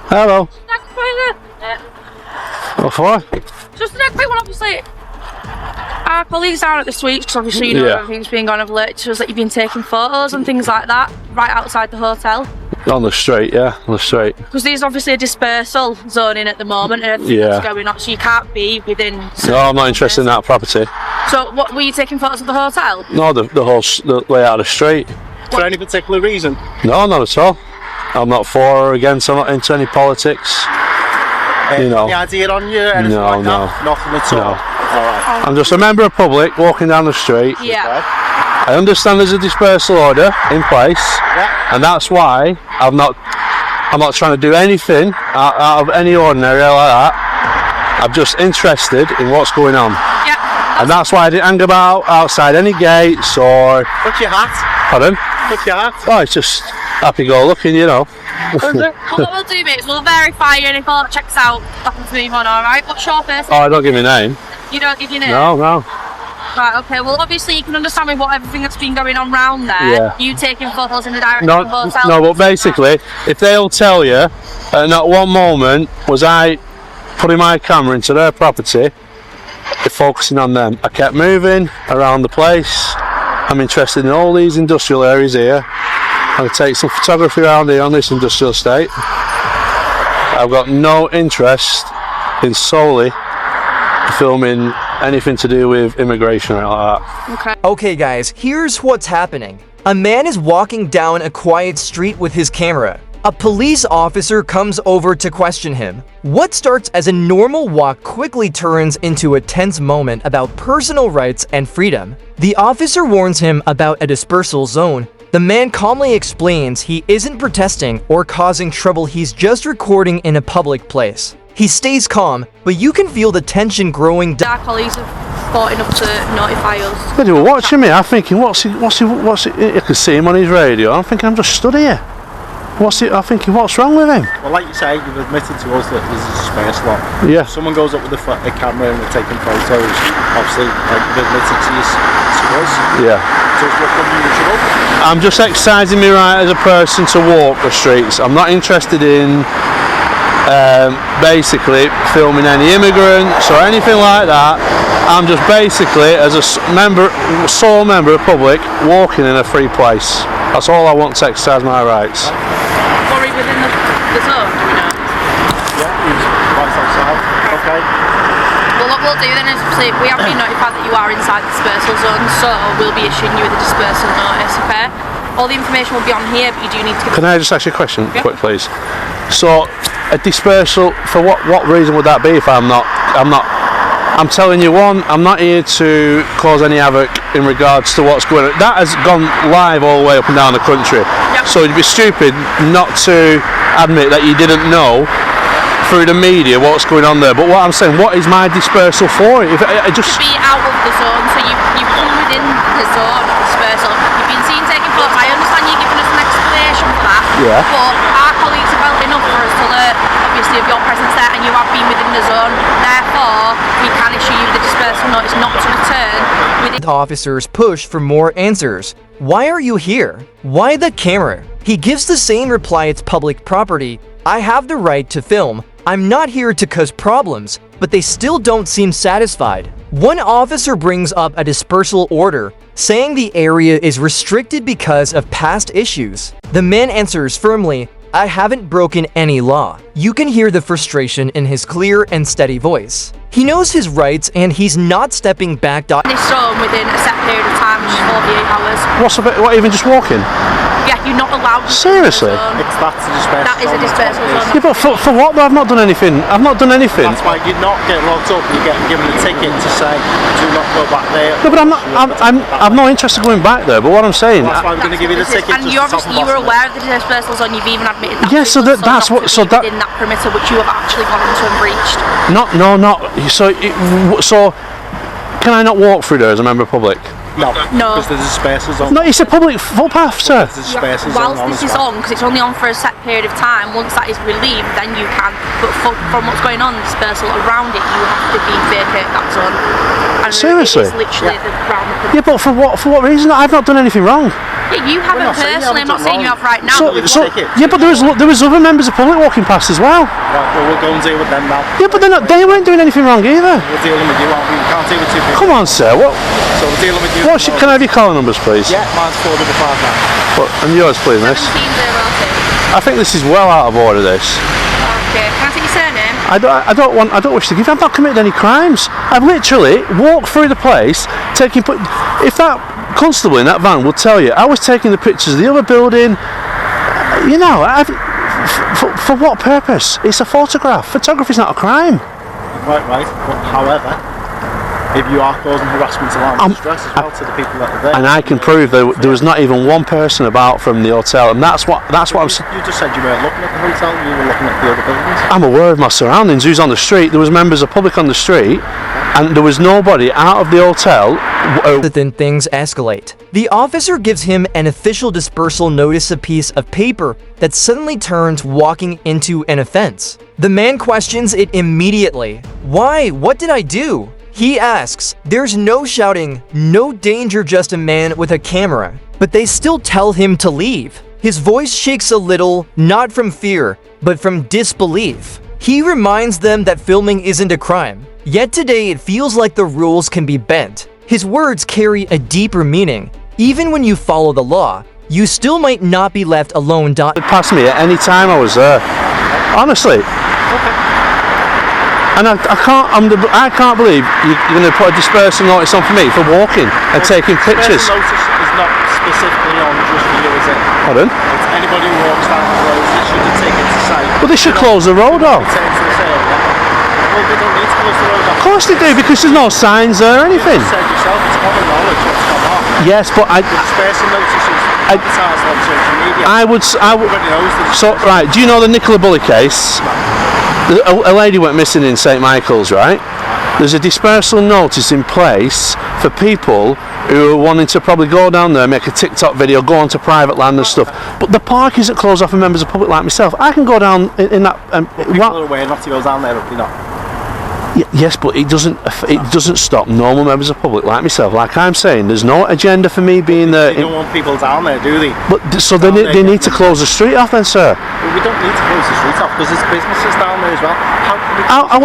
Hello. What for? Just a quick one, obviously. Our colleagues down at the suites, because obviously you know everything's been going over late, to us that you've been taking photos and things like that right outside the hotel. On the street, yeah, on the street. Because there's obviously a dispersal zone in at the moment and everything that's going on, so you can't be within. No, I'm not interested in that property. So, what were you taking photos of the hotel? No, the layout of the street. For any particular reason? No, not at all. I'm not for or against. I'm not into any politics. You know. Any idea on you? Anything like that? Nothing at all. Alright. I'm just a member of public walking down the street. Yeah. I understand there's a dispersal order in place, and that's why I'm not trying to do anything out of any ordinary like that. I'm just interested in what's going on. Yeah. And that's why I didn't hang about outside any gates or. What's your hat? Pardon? What's your hat? Oh, it's just happy-go-lucky, you know. Well, what we'll do, mate, is we'll verify you, and if all that checks out, I can move on, alright? What's your first name? Oh, I don't give me a name. You don't give your name? No. Right, okay, well, obviously you can understand with what everything that's been going on round there. Yeah. You taking photos in the direction of the hotel. No, but basically, if they'll tell you, at not one moment was I putting my camera into their property, focusing on them. I kept moving around the place. I'm interested in all these industrial areas here. I'll take some photography around here on this industrial estate. I've got no interest in solely filming anything to do with immigration or like that. Okay guys, here's what's happening. A man is walking down a quiet street with his camera. A police officer comes over to question him. What starts as a normal walk quickly turns into a tense moment about personal rights and freedom. The officer warns him about a dispersal zone. The man calmly explains he isn't protesting or causing trouble, he's just recording in a public place. He stays calm, but you can feel the tension growing. Our colleagues have fought enough to notify us. They were watching me. I'm thinking, what's he? I could see him on his radio. I'm thinking, I'm just stood here. I'm thinking, what's wrong with him? Well, like you say, you've admitted to us that there's a space lot. Yeah. If someone goes up with a camera and they're taking photos, obviously, like you've admitted to us. Yeah. So it's what's unusual. I'm just exercising my right as a person to walk the streets. I'm not interested in basically filming any immigrants or anything like that. I'm just basically, as a sole member of public, walking in a free place. That's all I want to exercise my rights. Worried within the zone, do we know? Yeah, he's right outside. Okay. Well, what we'll do then is say we have been notified that you are inside the dispersal zone, so we'll be issuing you with a dispersal notice, okay? All the information will be on here, but you do need to... Can I just ask you a question, quick please? So, a dispersal, for what reason would that be if I'm telling you, one, I'm not here to cause any havoc in regards to what's going on. That has gone live all the way up and down the country. Yep. So it'd be stupid not to admit that you didn't know through the media what's going on there. But what I'm saying, what is my dispersal for? If I just be out of the zone, so you come within the zone of dispersal. You've been seen taking photos. I understand you're giving us an explanation for that. Yeah. But our colleagues have held enough for us to learn, obviously, of your presence there, and you have been within the zone. Therefore, we can issue you the dispersal notice not to return within. Officers push for more answers. Why are you here? Why the camera? He gives the same reply, it's public property. I have the right to film. I'm not here to cause problems, but they still don't seem satisfied. One officer brings up a dispersal order, saying the area is restricted because of past issues. The man answers firmly, I haven't broken any law. You can hear the frustration in his clear and steady voice. He knows his rights and he's not stepping back. This zone within a set period of time, which is 48 hours. what, even just walking? Yeah, you're not allowed to. Seriously? That's a dispersal. That is a dispersal zone. Yeah, but for what? I've not done anything. I've not done anything. That's why you're not getting locked up. You're getting given a ticket to say, do not go back there. No, but I'm not interested in going back there. But what I'm saying, that's why I'm going to give you the ticket. And you were aware of the dispersal zone. You've even admitted that. Yeah, so that's what. So that in that perimeter, which you have actually gone into and breached. Not. So can I not walk through there as a member of public? No. Because there's a dispersal zone. No, it's a public footpath, sir. There's a dispersal zone. Whilst this is on, because it's only on for a set period of time, once that is relieved, then you can. But from what's going on, the dispersal around it, you have to vacate that zone. And seriously? It's literally the ground. Yeah, but for what reason? I've not done anything wrong. Yeah, you haven't not saying you personally. I'm not haven't saying you done have right now. So, but so tickets. yeah, but there was other members of public walking past as well. Right, well, we'll go and deal with them now. Yeah, but they weren't doing anything wrong either. We're dealing with you, aren't we? We can't deal with two people. Come on, sir. What? So we're dealing with you. Can I have your collar numbers, please? Yeah, mine's 455 And yours, please, miss. 1702. I think this is well out of order. This. Okay, can I take your surname? I don't wish to give. I've not committed any crimes. I've literally walked through the place, taking. If that constable in that van would tell you, I was taking the pictures of the other building. You know, for what purpose? It's a photograph. Photography's not a crime. Right. But however, if you are causing harassment, alarm, and distress as well to the people that are there, And I can prove there was not even one person about from the hotel, and that's what I'm saying. You just said you weren't looking at the hotel, you were looking at the other buildings. I'm aware of my surroundings. Who's on the street? There was members of public on the street, and there was nobody out of the hotel. Then things escalate. The officer gives him an official dispersal notice, a piece of paper that suddenly turns walking into an offense. The man questions it immediately. Why? What did I do? He asks. There's no shouting, no danger, just a man with a camera. But they still tell him to leave. His voice shakes a little, not from fear, but from disbelief. He reminds them that filming isn't a crime. Yet today it feels like the rules can be bent. His words carry a deeper meaning. Even when you follow the law, you still might not be left alone. It passed me at any time I was there. Honestly. And I can't believe you're going to put a dispersal notice on for me for walking and taking pictures. Dispersal notice is not specifically on just for you, is it? Pardon? It's anybody who walks down the road that should have taken to site. Well, they should close the road off. Return to this area. Well, they don't need to close the road off. Of course they do, because there's no signs there or anything. You said yourself, it's common knowledge what's gone on. Yes, but The dispersal notice is advertised on social media. I would. Everybody knows the So, right, do you know the Nicola Bully case? A lady went missing in St Michael's, right? There's a dispersal notice in place for people who are wanting to probably go down there, make a TikTok video, go onto private land and stuff. But the park isn't closed off for members of the public like myself. I can go down in that. people are aware not to go down there, you know. Yes, but it doesn't stop normal members of the public like myself. Like I'm saying, there's no agenda for me being there. They don't want people down there, do they? But so they need to close the street off then, sir. Well, we don't need to close the street off because there's businesses down there as well.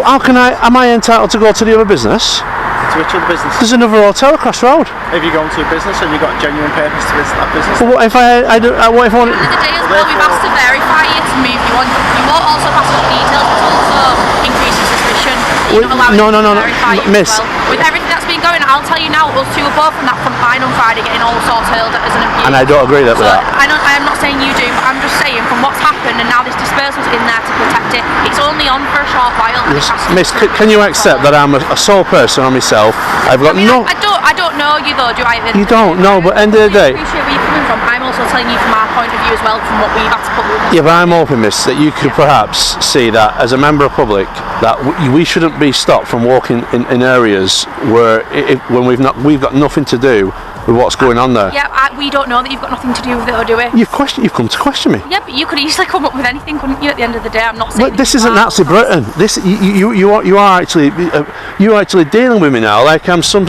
How can I? Am I entitled to go to the other business? To which other business? There's another hotel across the road. If you go into a business and you've got a genuine purpose to visit that business. But what if what if I want? At the end of the day as well, we've asked to verify it to move you on. You won't also pass on details, but also increases suspicion. You're not allowing No, to verify you miss. as well. With everything that's been going on, I'll tell you now, us two were both from that front line on Friday getting all sorts hurled at us and abused. And I don't agree with that. I'm not saying you do, but I'm just saying from what's happened and now this dispersal's in there to protect it, it's only on for a short while. And it has to Miss, be can you accept that I'm a sole person on myself? I've got no. I don't know you though, do I? You don't know, but end of the day. I appreciate where you're coming from. I'm also telling you from our point of view as well, from what we've had to put with. Yeah, but I'm hoping, miss, that you could perhaps see that as a member of public that we shouldn't be stopped from walking in areas where when we've got nothing to do with what's going on there. Yeah, we don't know that you've got nothing to do with it or do it. You've come to question me. Yeah, but you could easily come up with anything, couldn't you? At the end of the day, I'm not saying. But this isn't Nazi Britain. This you are actually dealing with me now like I'm some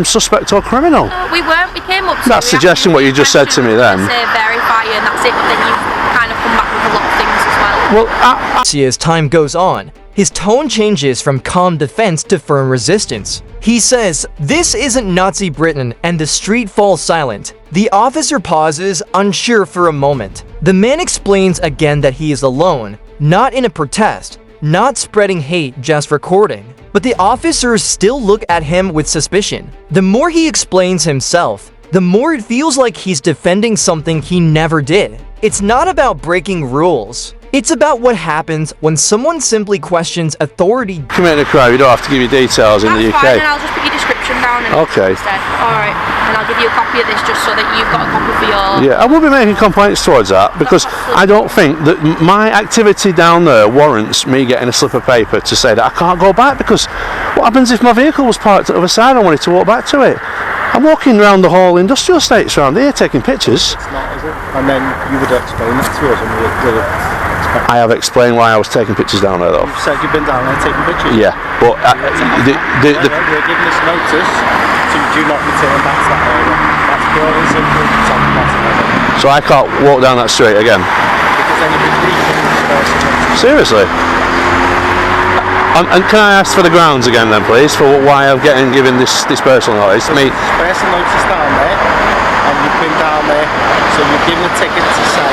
suspect or criminal. No, we weren't. We came up to. That's suggesting what you just said to me then. Say verify and that's it. But then you kind of come back with a lot of things as well. Well, As time goes on, his tone changes from calm defense to firm resistance. He says, "This isn't Nazi Britain," and the street falls silent. The officer pauses, unsure for a moment. The man explains again that he is alone, not in a protest, not spreading hate, just recording. But the officers still look at him with suspicion. The more he explains himself, the more it feels like he's defending something he never did. It's not about breaking rules. It's about what happens when someone simply questions authority. Committing a crime, you don't have to give your details in the That's UK. fine, and I'll just put your description down and Okay. instead. Alright, and I'll give you a copy of this just so that you've got a copy for your. Yeah, I will be making complaints towards that because I don't think that my activity down there warrants me getting a slip of paper to say that I can't go back, because what happens if my vehicle was parked at the other side and I wanted to walk back to it? I'm walking around the whole industrial estates around here taking pictures. It's not, is it? And then you would explain that to us and we'd I have explained why I was taking pictures down there though. You've said you've been down there taking pictures. Yeah, but We're giving us notice to do not return back to that area. That's Terrorism Act on the bottom of it. So I can't walk down that street again. Because then you'd be breaching the dispersal notice. Seriously? And can I ask for the grounds again then, please, for why I'm given this dispersal notice? Dispersal notice down there, and you've been down there, so you're given a ticket to say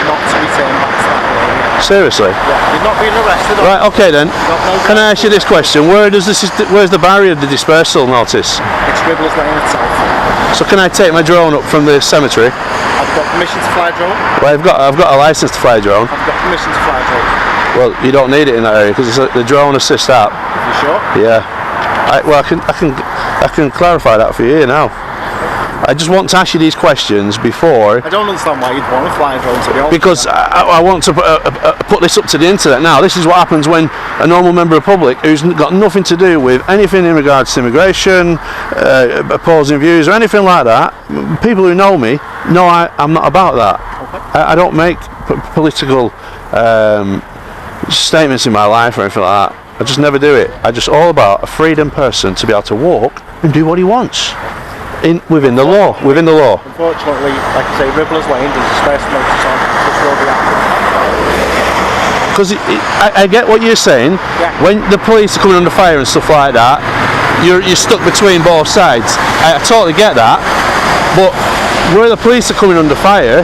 not to return back to that area. Seriously? Yeah, you're not being arrested. Right, okay then. No Can I ask you this question? Where's the barrier of the dispersal notice? It's Ribbles Lane itself. So can I take my drone up from the cemetery? I've got permission to fly a drone. Well, I've got a license to fly a drone. I've got permission to fly a drone. Well, you don't need it in that area because the drone assists app. You sure? Yeah. I can clarify that for you now. I just want to ask you these questions before. I don't understand why you'd want to fly a drone to the office. Because I want to put this up to the internet now. This is what happens when a normal member of the public who's got nothing to do with anything in regards to immigration, opposing views or anything like that, people who know me know I'm not about that. Okay. I don't make political statements in my life or anything like that. I just never do it. I'm just all about a freedom person to be able to walk and do what he wants. Within the law. Unfortunately, like I say, Ribbles Lane, there's a dispersal notice on, which will be active. Because I get what you're saying. Yeah. When the police are coming under fire and stuff like that, you're stuck between both sides. I totally get that. But where the police are coming under fire,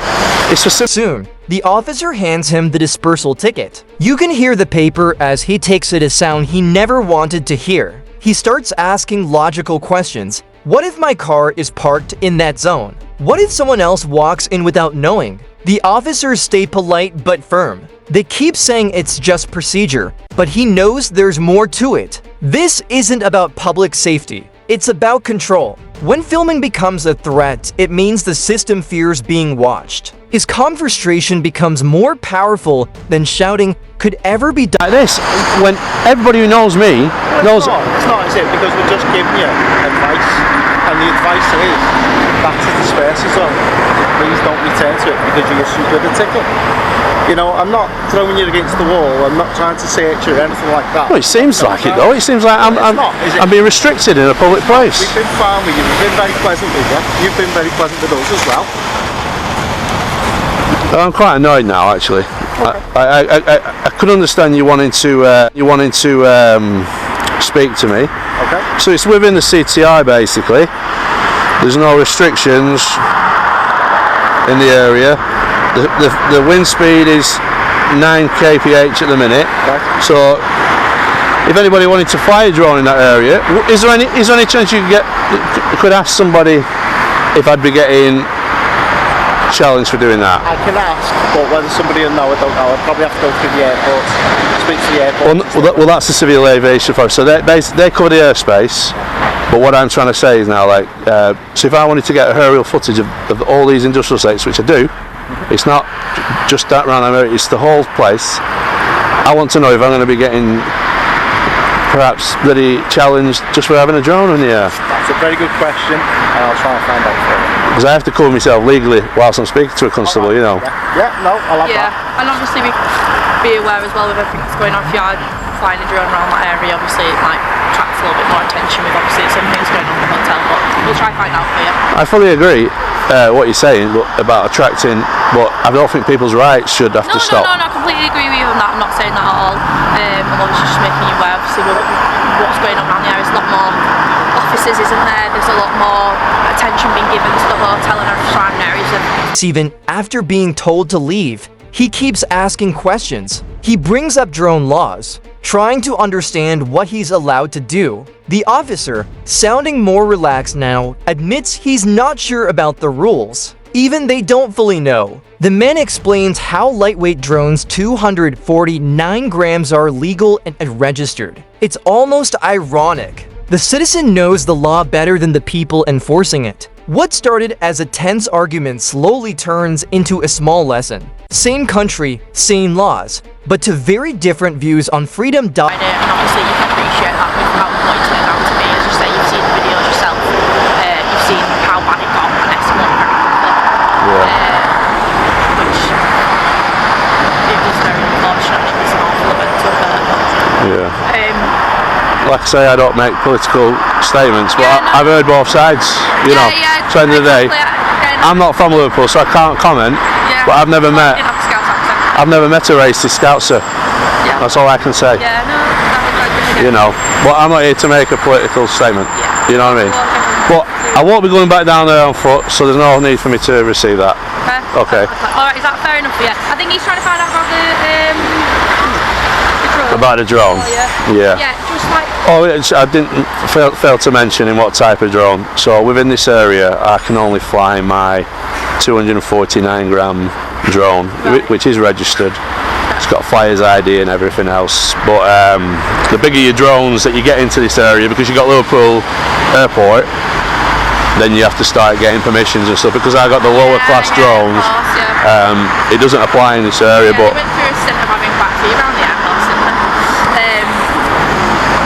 it's for Soon, the officer hands him the dispersal ticket. You can hear the paper as he takes it a sound he never wanted to hear. He starts asking logical questions. What if my car is parked in that zone? What if someone else walks in without knowing? The officers stay polite but firm. They keep saying it's just procedure, but he knows there's more to it. This isn't about public safety. It's about control. When filming becomes a threat, it means the system fears being watched. His calm frustration becomes more powerful than shouting could ever be done. like this. When everybody who knows me knows. It's not, is it? Because we're just giving you advice. And the advice is, that's a dispersal zone. Please don't return to it because you issued with a ticket. You know, I'm not throwing you against the wall. I'm not trying to search you or anything like that. Well, it seems like it though. It seems like I'm being restricted in a public place. We've been fine with you. We've been very pleasant with you. You've been very pleasant with us as well. I'm quite annoyed now, actually. Okay. I could understand you wanting to speak to me. Okay. So it's within the CTI basically. There's no restrictions in the area. The wind speed is 9 kph at the minute. Okay. So if anybody wanted to fly a drone in that area, is there any chance you could ask somebody if I'd be getting challenged for doing that? I can ask, but whether somebody will know, I don't know. I'd probably have to go through the airport, speak to the airport. Well, that's the Civil Aviation Force. So they cover the airspace. But what I'm trying to say is now, like, so if I wanted to get aerial footage of all these industrial sites, which I do, it's not just that round area, it's the whole place. I want to know if I'm going to be getting perhaps bloody challenged just for having a drone in the air. That's a very good question, and I'll try and find out for you. Because I have to cover myself legally whilst I'm speaking to a constable, you know. Yeah, no, I'll have that. Yeah, and obviously be aware as well with everything that's going on. If you are flying a drone around that area, obviously it might attract a little bit more attention with obviously some things going on in the hotel, but we'll try and find out for you. I fully agree what you're saying about attracting, but I don't think people's rights should have to stop. No, I completely agree with you on that. I'm not saying that at all. I'm obviously just making you aware, obviously, what's going on around the area. There's a lot more offices, isn't there? There's a lot more attention being given to the hotel and surrounding areas. Even after being told to leave, he keeps asking questions. He brings up drone laws, trying to understand what he's allowed to do. The officer, sounding more relaxed now, admits he's not sure about the rules. Even they don't fully know. The man explains how lightweight drones 249 grams are legal and registered. It's almost ironic. The citizen knows the law better than the people enforcing it. What started as a tense argument slowly turns into a small lesson. Same country, same laws, but to very different views on freedom. And obviously you can appreciate that with how what you turned out to be. As you say, you've seen the videos yourself. You've seen how bad it got and escalated very quickly. Which it was very unfortunate. It was an awful event to occur. Like I say, I don't make political statements, but I've heard both sides, you know. Yeah, at the end of the day, no. I'm not from Liverpool, so I can't comment. Yeah. But I've never met. You didn't have a Scouse accent. I've never met a racist Scoutser. Yeah. That's all I can say. Yeah, no, that was You know, but I'm not here to make a political statement. Yeah. You know what I mean? But I won't be going back down there on foot, so there's no need for me to receive that. Okay. Alright, is that fair enough? Yeah. I think he's trying to find out about the drone. About the drone. Oh, yeah. Yeah. Yeah, just like. Oh, I didn't fail to mention in what type of drone. So within this area, I can only fly my 249 gram drone, which is registered. It's got flyer's ID and everything else. But the bigger your drones that you get into this area, because you've got Liverpool Airport, then you have to start getting permissions and stuff. Because I got the lower class drones, Of course, yeah. it doesn't apply in this area. Yeah, But we went through a stint of having quite a few around the airport, didn't we?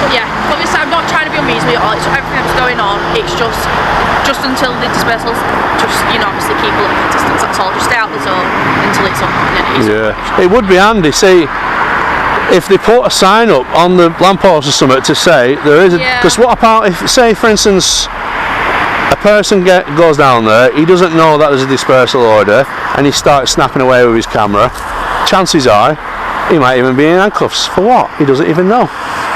But yeah, obviously I'm not trying to be unreasonable at all. It's everything that's going on. It's just until the dispersals, just obviously keep a little bit of distance. That's all. Just stay out the zone until it's up. yeah, it would be handy. See, if they put a sign up on the lamppost or something to say there is, because what about if, say for instance, a person goes down there, he doesn't know that there's a dispersal order, and he starts snapping away with his camera. Chances are, he might even be in handcuffs for what? He doesn't even know.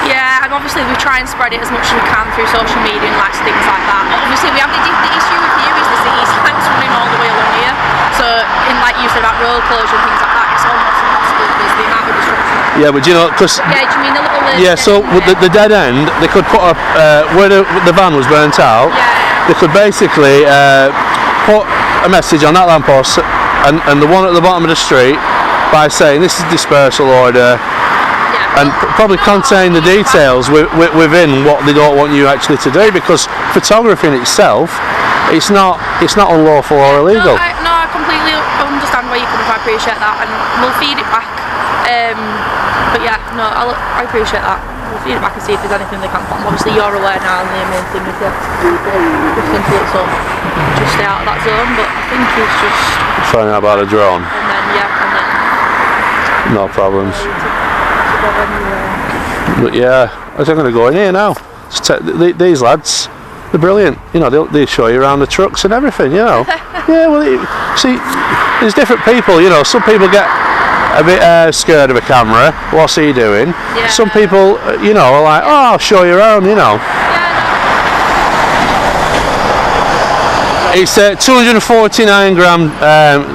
Yeah, and obviously we try and spread it as much as we can through social media and things like that. Obviously we have the issue with you is the city's tanks running all the way along here. So in like you said about road closure and things like that, it's almost impossible because the amount of disruption. Yeah, but you know, because Yeah, do you mean the little yeah, so with the dead end, they could put up where the van was burnt out. Yeah. They could basically put a message on that lamppost and the one at the bottom of the street by saying this is dispersal order. And probably contain the details within what they don't want you actually to do, because photography in itself, it's not unlawful or illegal. No, I completely understand where you're coming from. I appreciate that, and we'll feed it back. But yeah, no, I appreciate that. We'll feed it back and see if there's anything they can put. Obviously, you're aware now, and the main thing is that just until it's up, just stay out of that zone. But I think it's just Find out about a drone. and then No problems. But yeah, I'm going to go in here now. These lads, they're brilliant. You know, they'll show you around the trucks and everything. You know. Yeah. Well, see, there's different people. You know, some people get a bit scared of a camera. What's he doing? Yeah. Some people, you know, are like, oh, I'll show you around. You know. It's 249 gram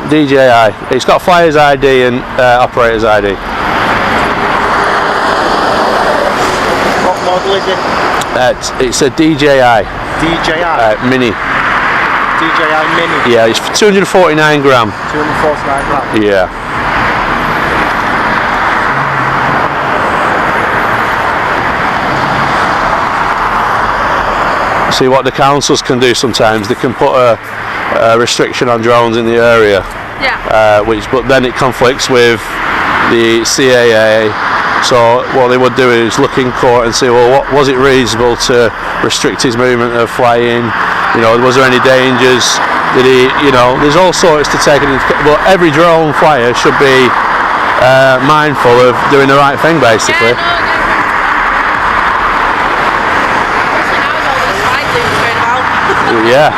DJI. It's got flyer's ID and operator's ID. What model is it? It's a DJI. DJI? Mini. DJI Mini? Yeah, it's 249 gram. 249 grams? Yeah. See what the councils can do sometimes. They can put a restriction on drones in the area. Yeah. But then it conflicts with the CAA. So what they would do is look in court and say, well, what was it reasonable to restrict his movement of flying? You know, was there any dangers? Did he? You know, there's all sorts to take into. But every drone flyer should be mindful of doing the right thing, basically. Yeah.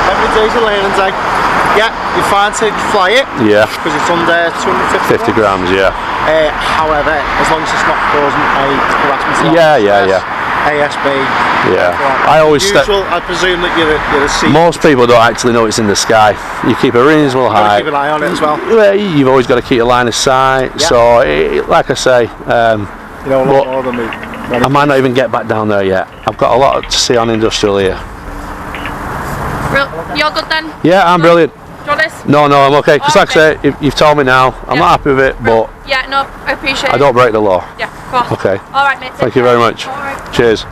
Every day's a learning day. Yeah, you're fine to fly it. Yeah. Because it's under 250 grams, yeah. However, as long as it's not causing a harassment. Yeah. ASB. Yeah. I always I presume that you're a C. Most people don't actually know it's in the sky. You keep a reasonable height. Keep an eye on it as well. You've always got to keep your line of sight. Yeah. So, like I say, you know a lot more than me. I might not even get back down there yet. I've got a lot to see on industrial here. You're good then? Yeah, I'm brilliant. Do you want this? No, I'm okay. Because like I say, you've told me now. I'm not happy with it, but yeah, no, I appreciate it. I don't break the law. Yeah, of course. Okay. All right, mate. Thank you very much. All right. Cheers.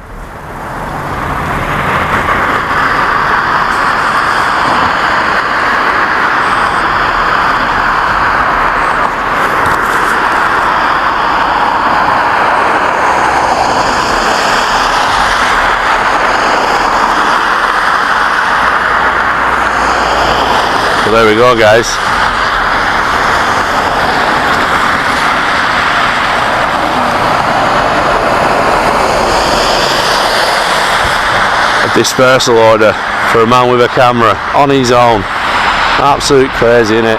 There we go, guys. A dispersal order for a man with a camera on his own. Absolute crazy, innit?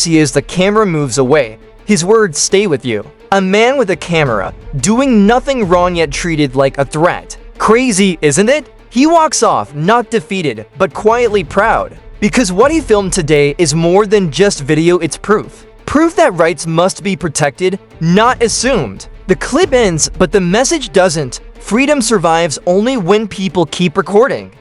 As the camera moves away, his words stay with you. A man with a camera, doing nothing wrong yet treated like a threat. Crazy, isn't it? He walks off, not defeated, but quietly proud. Because what he filmed today is more than just video, it's proof. Proof that rights must be protected, not assumed. The clip ends, but the message doesn't. Freedom survives only when people keep recording.